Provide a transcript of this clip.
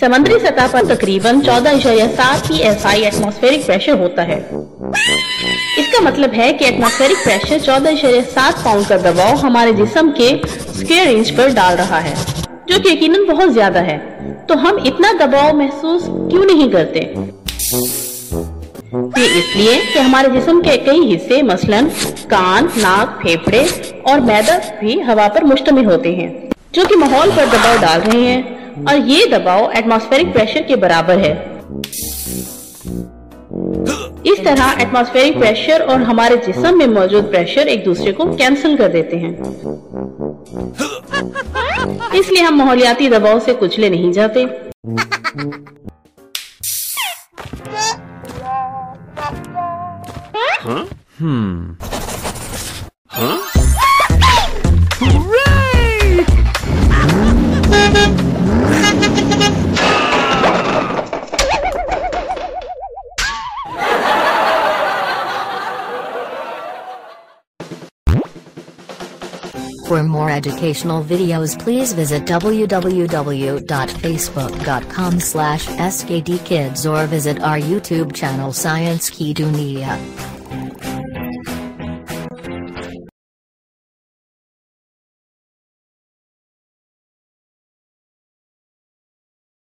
समुद्री सतह पर तकरीबन 14.7 psi एटमॉस्फेरिक प्रेशर होता है। इसका मतलब है कि एटमॉस्फेरिक प्रेशर 14.7 पाउंड का दबाव हमारे जिस्म के स्क्वायर इंच पर डाल रहा है, जो कि यकीनन बहुत ज्यादा है। तो हम इतना दबाव महसूस क्यों नहीं करते? ये इसलिए कि हमारे जिस्म के कई हिस्से मसलन कान, नाक, फेफड़े और मैदा भी हवा पर मुश्तमिल होते हैं, जो कि माहौल पर दबाव डाल रहे हैं, और ये दबाव एटमॉस्फेरिक प्रेशर के बराबर है। इस तरह एटमॉस्फेरिक प्रेशर और हमारे जिस्म में मौजूद प्रेशर एक दूसरे को कैंसिल कर देते हैं। इसलिए हम माहौलियाती दबाव से कुचले नहीं जाते। For more educational videos, please visit www.facebook.com/skdkids or visit our YouTube channel Science Ki Duniya.